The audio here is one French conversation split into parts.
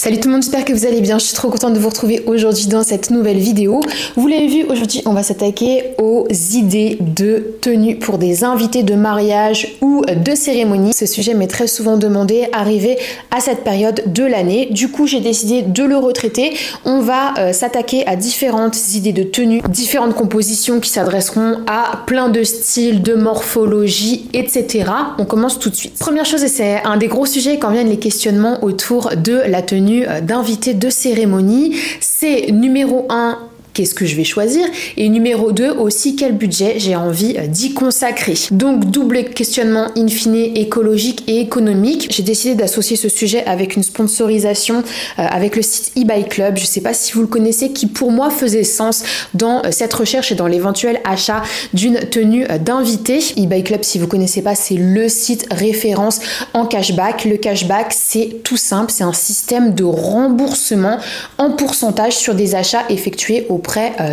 Salut tout le monde, j'espère que vous allez bien. Je suis trop contente de vous retrouver aujourd'hui dans cette nouvelle vidéo. Vous l'avez vu, aujourd'hui on va s'attaquer aux idées de tenue pour des invités de mariage ou de cérémonie. Ce sujet m'est très souvent demandé, arrivé à cette période de l'année. Du coup, j'ai décidé de le retraiter. On va s'attaquer à différentes idées de tenue, différentes compositions qui s'adresseront à plein de styles, de morphologie, etc. On commence tout de suite. Première chose, et c'est un des gros sujets quand viennent les questionnements autour de la tenue d'invité de cérémonie, c'est numéro 1. Qu'est-ce que je vais choisir? Et numéro 2 aussi, quel budget j'ai envie d'y consacrer. Donc double questionnement in fine écologique et économique. J'ai décidé d'associer ce sujet avec une sponsorisation avec le site eBay Club. Je sais pas si vous le connaissez, qui pour moi faisait sens dans cette recherche et dans l'éventuel achat d'une tenue d'invité. eBay Club, si vous connaissez pas, c'est le site référence en cashback. Le cashback, c'est tout simple, c'est un système de remboursement en pourcentage sur des achats effectués auprès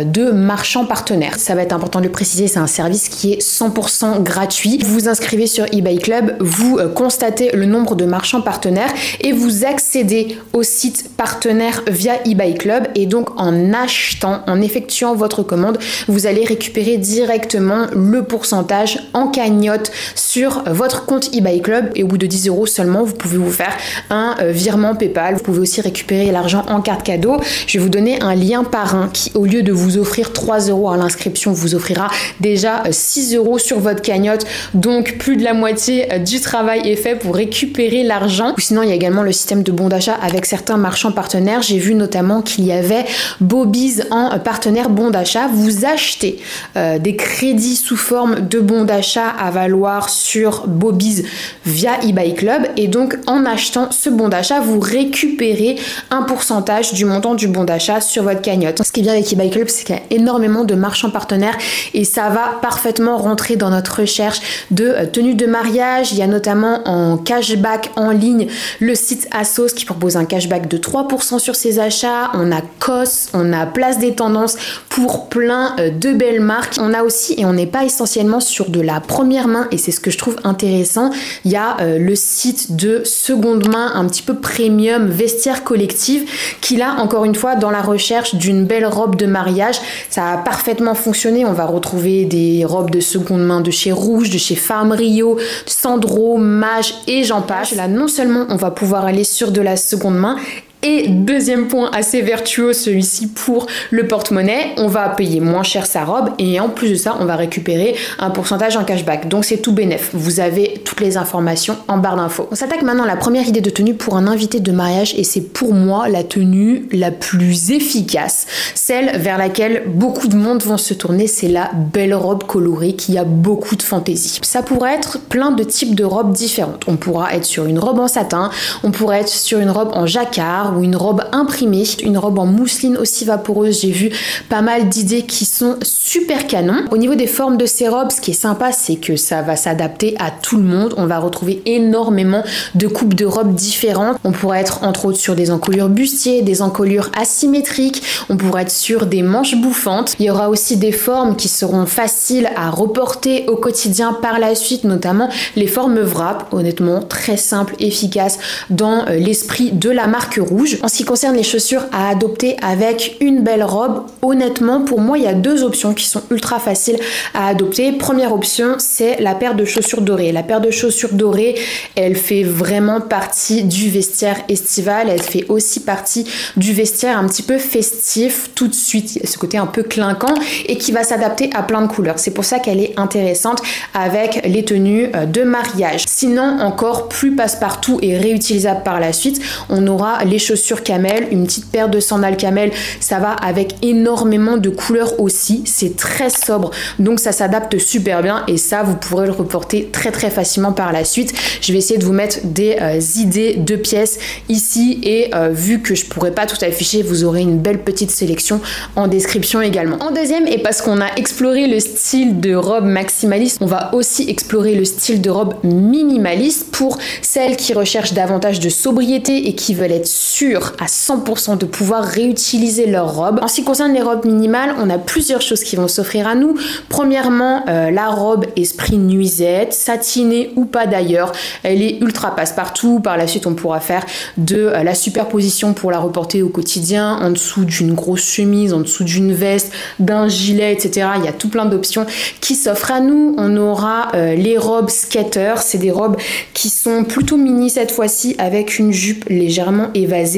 de marchands partenaires. Ça va être important de le préciser, c'est un service qui est 100% gratuit. Vous vous inscrivez sur eBay Club, vous constatez le nombre de marchands partenaires et vous accédez au site partenaire via eBay Club, et donc en achetant, en effectuant votre commande, vous allez récupérer directement le pourcentage en cagnotte sur votre compte eBay Club, et au bout de 10 € seulement, vous pouvez vous faire un virement PayPal. Vous pouvez aussi récupérer l'argent en carte cadeau. Je vais vous donner un lien parrain qui, au lieu de vous offrir 3 € à l'inscription, vous offrira déjà 6 € sur votre cagnotte. Donc plus de la moitié du travail est fait pour récupérer l'argent. Sinon, il y a également le système de bons d'achat avec certains marchands partenaires. J'ai vu notamment qu'il y avait Bobiz en partenaire bon d'achat. Vous achetez des crédits sous forme de bons d'achat à valoir sur Bobiz via eBay Club, et donc en achetant ce bon d'achat, vous récupérez un pourcentage du montant du bon d'achat sur votre cagnotte. Ce qui est bien avec eBay Club, c'est qu'il y a énormément de marchands partenaires et ça va parfaitement rentrer dans notre recherche de tenue de mariage. Il y a notamment en cashback en ligne le site Asos qui propose un cashback de 3% sur ses achats. On a COS, on a Place des Tendances pour plein de belles marques. On a aussi, et on n'est pas essentiellement sur de la première main, et c'est ce que je trouve intéressant, il y a le site de seconde main un petit peu premium, Vestiaire Collective, qui là encore une fois dans la recherche d'une belle robe de mariage, ça a parfaitement fonctionné. On va retrouver des robes de seconde main de chez Rouge, de chez Femme Rio, Sandro, Mage et j'en passe. Là, non seulement on va pouvoir aller sur de la seconde main, et deuxième point assez vertueux, celui-ci pour le porte-monnaie, on va payer moins cher sa robe et en plus de ça, on va récupérer un pourcentage en cashback. Donc c'est tout bénef. Vous avez toutes les informations en barre d'infos. On s'attaque maintenant à la première idée de tenue pour un invité de mariage, et c'est pour moi la tenue la plus efficace, celle vers laquelle beaucoup de monde vont se tourner. C'est la belle robe colorée qui a beaucoup de fantaisie. Ça pourrait être plein de types de robes différentes. On pourra être sur une robe en satin, on pourrait être sur une robe en jacquard, ou une robe imprimée, une robe en mousseline aussi vaporeuse. J'ai vu pas mal d'idées qui sont super canon. Au niveau des formes de ces robes, ce qui est sympa, c'est que ça va s'adapter à tout le monde. On va retrouver énormément de coupes de robes différentes. On pourrait être entre autres sur des encolures bustiers, des encolures asymétriques, on pourrait être sur des manches bouffantes. Il y aura aussi des formes qui seront faciles à reporter au quotidien par la suite, notamment les formes wrap, honnêtement très simple, efficace dans l'esprit de la marque Rouge. En ce qui concerne les chaussures à adopter avec une belle robe, honnêtement pour moi il y a deux options qui sont ultra faciles à adopter. Première option, c'est la paire de chaussures dorées. La paire de chaussures dorées, elle fait vraiment partie du vestiaire estival, elle fait aussi partie du vestiaire un petit peu festif tout de suite. Il y a ce côté un peu clinquant et qui va s'adapter à plein de couleurs. C'est pour ça qu'elle est intéressante avec les tenues de mariage. Sinon, encore plus passe-partout et réutilisable par la suite, on aura les chaussures camel, une petite paire de sandales camel, ça va avec énormément de couleurs aussi, c'est très sobre, donc ça s'adapte super bien et ça vous pourrez le reporter très très facilement par la suite. Je vais essayer de vous mettre des idées de pièces ici et vu que je pourrais pas tout afficher, vous aurez une belle petite sélection en description également. En deuxième, et parce qu'on a exploré le style de robe maximaliste, on va aussi explorer le style de robe minimaliste pour celles qui recherchent davantage de sobriété et qui veulent être sûres sûrs à 100% de pouvoir réutiliser leur robe. En ce qui concerne les robes minimales, on a plusieurs choses qui vont s'offrir à nous. Premièrement, la robe esprit nuisette, satinée ou pas d'ailleurs, elle est ultra passe-partout. Par la suite, on pourra faire de la superposition pour la reporter au quotidien, en dessous d'une grosse chemise, en dessous d'une veste, d'un gilet, etc. Il y a tout plein d'options qui s'offrent à nous. On aura les robes skater, c'est des robes qui sont plutôt mini cette fois-ci avec une jupe légèrement évasée.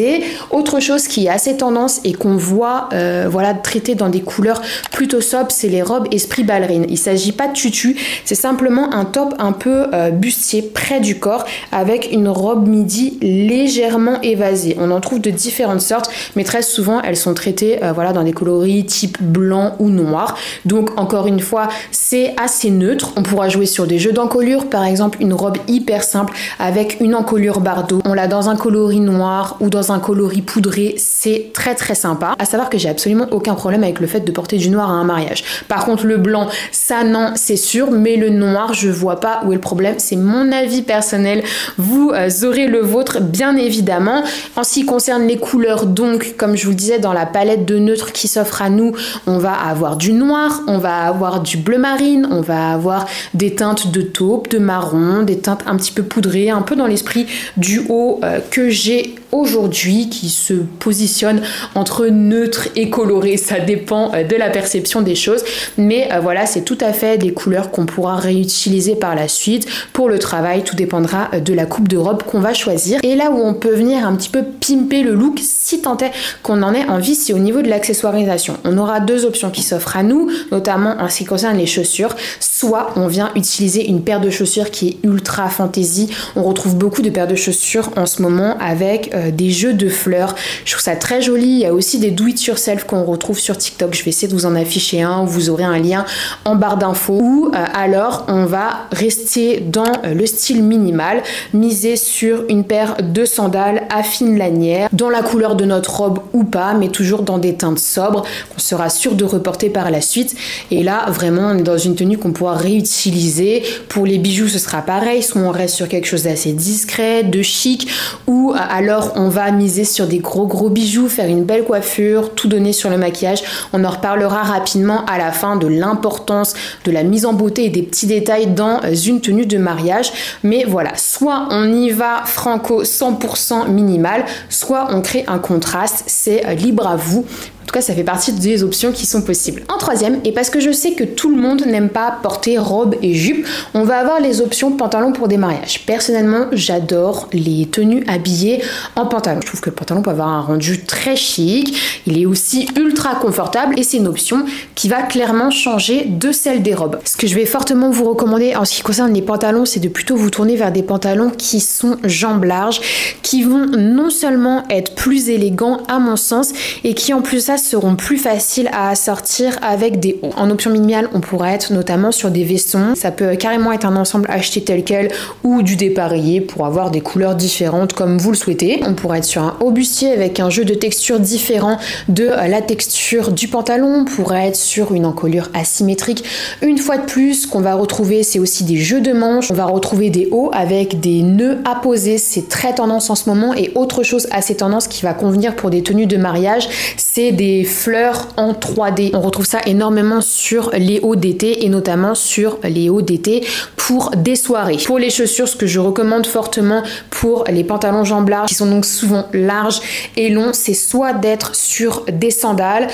Autre chose qui est assez tendance et qu'on voit voilà, traitée dans des couleurs plutôt sobres, c'est les robes esprit ballerine. Il ne s'agit pas de tutu, c'est simplement un top un peu bustier près du corps avec une robe midi légèrement évasée. On en trouve de différentes sortes, mais très souvent elles sont traitées voilà, dans des coloris type blanc ou noir. Donc encore une fois, c'est assez neutre. On pourra jouer sur des jeux d'encolure, par exemple une robe hyper simple avec une encolure bardeau. On l'a dans un coloris noir ou dans un coloris poudré, c'est très très sympa. À savoir que j'ai absolument aucun problème avec le fait de porter du noir à un mariage. Par contre le blanc, ça non, c'est sûr, mais le noir, je vois pas où est le problème. C'est mon avis personnel. Vous aurez le vôtre bien évidemment. En ce qui concerne les couleurs, donc comme je vous le disais, dans la palette de neutres qui s'offre à nous, on va avoir du noir, on va avoir du bleu marine, on va avoir des teintes de taupe, de marron, des teintes un petit peu poudrées, un peu dans l'esprit du haut que j'ai aujourd'hui, qui se positionne entre neutre et coloré. Ça dépend de la perception des choses, mais voilà, c'est tout à fait des couleurs qu'on pourra réutiliser par la suite pour le travail. Tout dépendra de la coupe de robe qu'on va choisir. Et là où on peut venir un petit peu pimper le look, si tant est qu'on en ait envie, c'est au niveau de l'accessoirisation. On aura deux options qui s'offrent à nous, notamment en ce qui concerne les chaussures. Soit on vient utiliser une paire de chaussures qui est ultra fantasy. On retrouve beaucoup de paires de chaussures en ce moment avec des jeux de fleurs. Je trouve ça très joli. Il y a aussi des do it yourself qu'on retrouve sur TikTok. Je vais essayer de vous en afficher un. Vous aurez un lien en barre d'infos. Ou alors on va rester dans le style minimal, miser sur une paire de sandales à fine lanière, dans la couleur de notre robe ou pas, mais toujours dans des teintes sobres qu'on sera sûr de reporter par la suite. Et là, vraiment, on est dans une tenue qu'on pourra réutiliser. Pour les bijoux, ce sera pareil. Soit on reste sur quelque chose d'assez discret, de chic, ou alors on va miser sur des gros bijoux, faire une belle coiffure, tout donner sur le maquillage. On en reparlera rapidement à la fin de l'importance de la mise en beauté et des petits détails dans une tenue de mariage. Mais voilà, soit on y va franco 100% minimal, soit on crée un contraste. C'est libre à vous. En tout cas, ça fait partie des options qui sont possibles. En troisième, et parce que je sais que tout le monde n'aime pas porter robe et jupe, on va avoir les options pantalon pour des mariages. Personnellement, j'adore les tenues habillées en pantalon. Je trouve que le pantalon peut avoir un rendu très chic. Il est aussi ultra confortable et c'est une option qui va clairement changer de celle des robes. Ce que je vais fortement vous recommander en ce qui concerne les pantalons, c'est de plutôt vous tourner vers des pantalons qui sont jambes larges, qui vont non seulement être plus élégants à mon sens et qui en plus ça seront plus faciles à assortir avec des hauts. En option minimale, on pourrait être notamment sur des vestons. Ça peut carrément être un ensemble acheté tel quel ou du dépareillé pour avoir des couleurs différentes comme vous le souhaitez. On pourrait être sur un haut bustier avec un jeu de texture différent de la texture du pantalon. On pourrait être sur une encolure asymétrique. Une fois de plus, ce qu'on va retrouver, c'est aussi des jeux de manches. On va retrouver des hauts avec des nœuds apposés. C'est très tendance en ce moment. Et autre chose assez tendance qui va convenir pour des tenues de mariage, c'est des fleurs en 3D. On retrouve ça énormément sur les hauts d'été et notamment sur les hauts d'été pour des soirées. Pour les chaussures, ce que je recommande fortement pour les pantalons jambes larges, qui sont donc souvent larges et longs, c'est soit d'être sur des sandales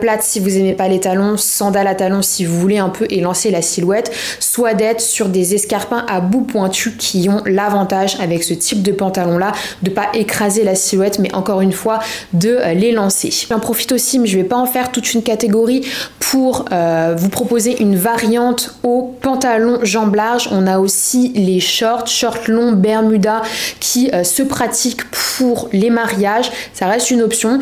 plates si vous n'aimez pas les talons, sandales à talons si vous voulez un peu élancer la silhouette, soit d'être sur des escarpins à bout pointu qui ont l'avantage avec ce type de pantalon là de pas écraser la silhouette mais encore une fois de l'élancer. J'en profite aussi, mais je vais pas en faire toute une catégorie, pour vous proposer une variante au pantalon jambes larges. On a aussi les shorts longs bermuda qui se pratiquent pour les mariages. Ça reste une option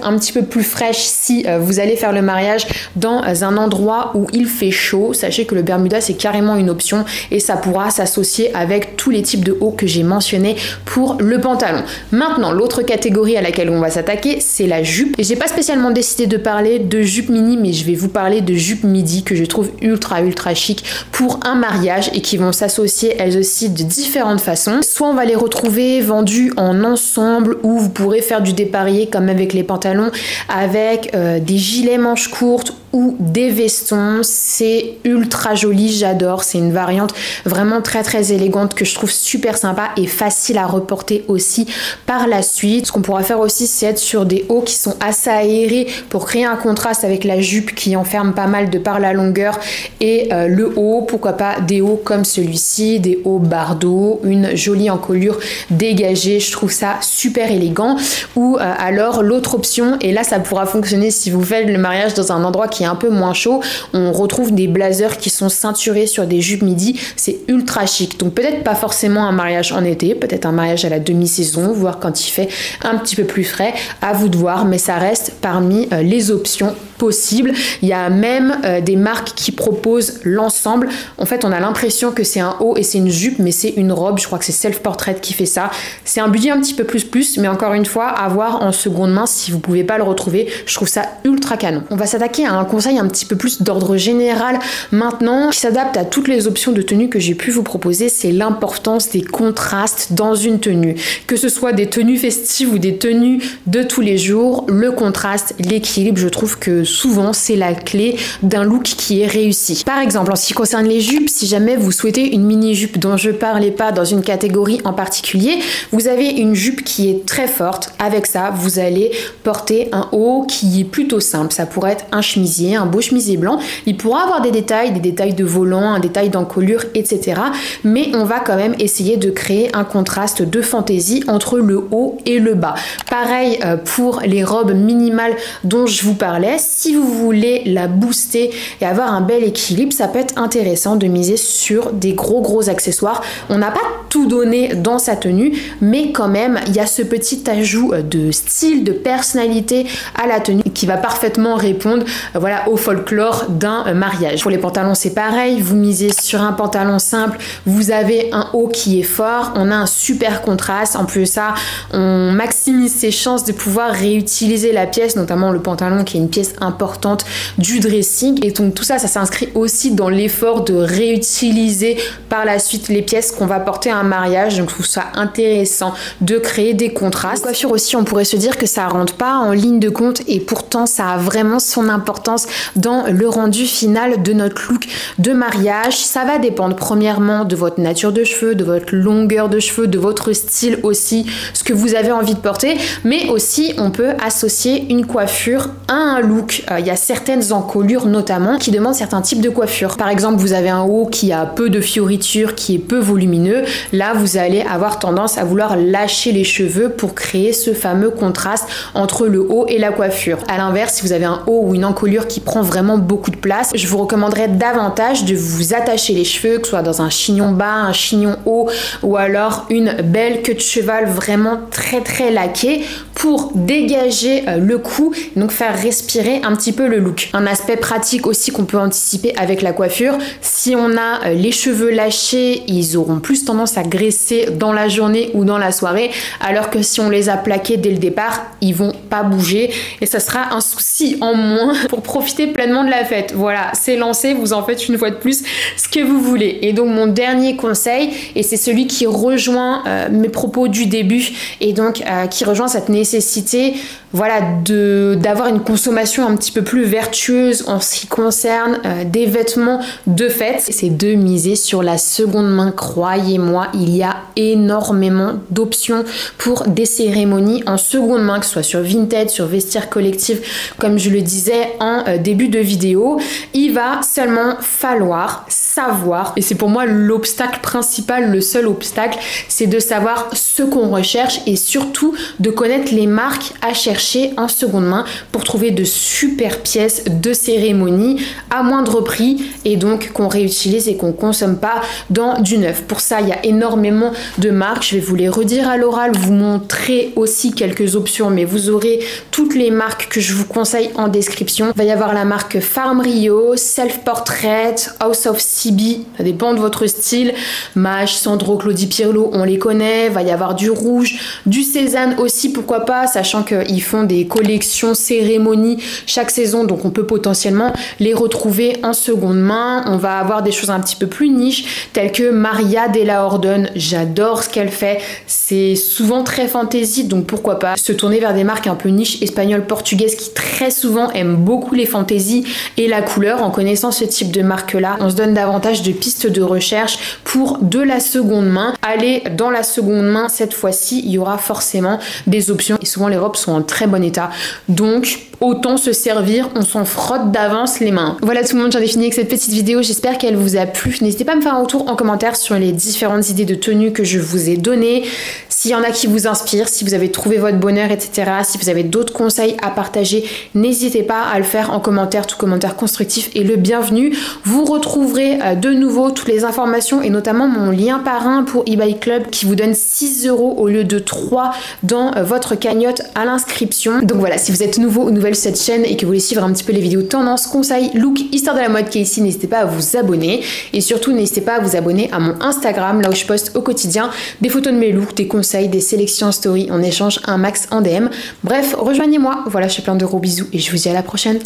un petit peu plus fraîche si vous allez faire le mariage dans un endroit où il fait chaud. Sachez que le bermuda c'est carrément une option et ça pourra s'associer avec tous les types de hauts que j'ai mentionnés pour le pantalon. Maintenant, l'autre catégorie à laquelle on va s'attaquer, c'est la jupe. Et j'ai J'ai pas spécialement décidé de parler de jupe mini, mais je vais vous parler de jupe midi que je trouve ultra chic pour un mariage et qui vont s'associer elles aussi de différentes façons. Soit on va les retrouver vendues en ensemble ou vous pourrez faire du dépareillé comme avec les pantalons avec des gilets manches courtes ou des vestons. C'est ultra joli, j'adore. C'est une variante vraiment très élégante que je trouve super sympa et facile à reporter aussi par la suite. Ce qu'on pourra faire aussi, c'est être sur des hauts qui sont assez aérés pour créer un contraste avec la jupe qui enferme pas mal de par la longueur et le haut. Pourquoi pas des hauts comme celui-ci, des hauts bardeaux, une jolie encolure dégagée. Je trouve ça super élégant. Ou alors l'autre option, et là ça pourra fonctionner si vous faites le mariage dans un endroit qui est un peu moins chaud, on retrouve des blazers qui sont ceinturés sur des jupes midi. C'est ultra chic. Donc peut-être pas forcément un mariage en été, peut-être un mariage à la demi-saison, voire quand il fait un petit peu plus frais, à vous de voir, mais ça reste parmi les options possibles. Il y a même des marques qui proposent l'ensemble. En fait, on a l'impression que c'est un haut et c'est une jupe, mais c'est une robe. Je crois que c'est Self Portrait qui fait ça. C'est un budget un petit peu plus, mais encore une fois, à voir en seconde main si vous pouvez pas le retrouver. Je trouve ça ultra canon. On va s'attaquer à un conseil un petit peu plus d'ordre général maintenant, qui s'adapte à toutes les options de tenue que j'ai pu vous proposer. C'est l'importance des contrastes dans une tenue. Que ce soit des tenues festives ou des tenues de tous les jours, le contraste, l'équilibre, je trouve que souvent c'est la clé d'un look qui est réussi. Par exemple, en ce qui concerne les jupes, si jamais vous souhaitez une mini-jupe dont je parlais pas dans une catégorie en particulier, vous avez une jupe qui est très forte. Avec ça, vous allez porter un haut qui est plutôt simple. Ça pourrait être un chemisier, un beau chemisier blanc. Il pourra avoir des détails de volant, un détail d'encolure, etc. Mais on va quand même essayer de créer un contraste de fantaisie entre le haut et le bas. Pareil pour les robes minimales dont je vous parlais. Si vous voulez la booster et avoir un bel équilibre, ça peut être intéressant de miser sur des gros accessoires. On n'a pas tout donné dans sa tenue, mais quand même, il y a ce petit ajout de style, de personnalité à la tenue qui va parfaitement répondre voilà, au folklore d'un mariage. Pour les pantalons, c'est pareil. Vous misez sur un pantalon simple, vous avez un haut qui est fort, on a un super contraste. En plus de ça, on maximise ses chances de pouvoir réutiliser la pièce, notamment le pantalon qui est une pièce importante du dressing. Et donc tout ça, ça s'inscrit aussi dans l'effort de réutiliser par la suite les pièces qu'on va porter à un mariage. Donc je trouve ça intéressant de créer des contrastes. La coiffure aussi, on pourrait se dire que ça rentre pas en ligne de compte et pourtant ça a vraiment son importance dans le rendu final de notre look de mariage. Ça va dépendre premièrement de votre nature de cheveux, de votre longueur de cheveux, de votre style aussi, ce que vous avez envie de porter, mais aussi on peut associer une coiffure à un look. Il y a certaines encolures notamment qui demandent certains types de coiffure. Par exemple, vous avez un haut qui a peu de fioritures, qui est peu volumineux. Là, vous allez avoir tendance à vouloir lâcher les cheveux pour créer ce fameux contraste entre le haut et la coiffure. À l'inverse, si vous avez un haut ou une encolure qui prend vraiment beaucoup de place, je vous recommanderais davantage de vous attacher les cheveux, que ce soit dans un chignon bas, un chignon haut ou alors une belle queue de cheval vraiment très laquée pour dégager le cou, donc faire respirer un petit peu le look. Un aspect pratique aussi qu'on peut anticiper avec la coiffure, si on a les cheveux lâchés, ils auront plus tendance à graisser dans la journée ou dans la soirée, alors que si on les a plaqués dès le départ, ils vont pas bouger et ça sera un souci en moins pour profiter pleinement de la fête. Voilà, c'est lancé, vous en faites une fois de plus ce que vous voulez. Et donc mon dernier conseil, et c'est celui qui rejoint mes propos du début et donc qui rejoint cette nécessité voilà, d'avoir une consommation un petit peu plus vertueuse en ce qui concerne des vêtements de fête, c'est de miser sur la seconde main. Croyez-moi, il y a énormément d'options pour des cérémonies en seconde main, que ce soit sur Vinted, sur Vestiaire Collectif, comme je le disais en début de vidéo. Il va seulement falloir savoir, et c'est pour moi l'obstacle principal, le seul obstacle, c'est de savoir ce qu'on recherche et surtout de connaître les marques à chercher en seconde main pour trouver de super pièces de cérémonie à moindre prix et donc qu'on réutilise et qu'on consomme pas dans du neuf. Pour ça, il y a énormément de marques. Je vais vous les redire à l'oral, vous montrer aussi quelques options, mais vous aurez toutes les marques que je vous conseille en description. Il va y avoir la marque Farm Rio, Self Portrait, House of CB, ça dépend de votre style. Maje, Sandro, Claudie Pierlot, on les connaît. Il va y avoir du rouge, du Cézanne aussi, pourquoi pourquoi pas, sachant qu'ils font des collections cérémonies chaque saison, donc on peut potentiellement les retrouver en seconde main. On va avoir des choses un petit peu plus niches, telles que Maria Della Ordone. J'adore ce qu'elle fait, c'est souvent très fantasy, donc pourquoi pas se tourner vers des marques un peu niches espagnoles, portugaises, qui très souvent aiment beaucoup les fantaisies et la couleur. En connaissant ce type de marque-là, on se donne davantage de pistes de recherche pour de la seconde main. Aller dans la seconde main, cette fois-ci, il y aura forcément des options et souvent les robes sont en très bon état. Donc, autant se servir, on s'en frotte d'avance les mains. Voilà tout le monde, j'en ai fini avec cette petite vidéo, j'espère qu'elle vous a plu. N'hésitez pas à me faire un retour en commentaire sur les différentes idées de tenues que je vous ai données, s'il y en a qui vous inspirent, si vous avez trouvé votre bonheur, etc. Si vous avez d'autres conseils à partager, n'hésitez pas à le faire en commentaire, tout commentaire constructif est le bienvenu. Vous retrouverez de nouveau toutes les informations et notamment mon lien parrain pour eBay Club qui vous donne 6 € au lieu de 3 dans votre cagnotte à l'inscription. Donc voilà, si vous êtes nouveau ou nouvelle sur cette chaîne et que vous voulez suivre un petit peu les vidéos tendance, conseils, look, histoire de la mode qui est ici, n'hésitez pas à vous abonner et surtout n'hésitez pas à vous abonner à mon Instagram, là où je poste au quotidien des photos de mes looks, des conseils, des sélections en story, on échange un max en DM. Bref, rejoignez-moi. Voilà, je fais plein de gros bisous et je vous dis à la prochaine.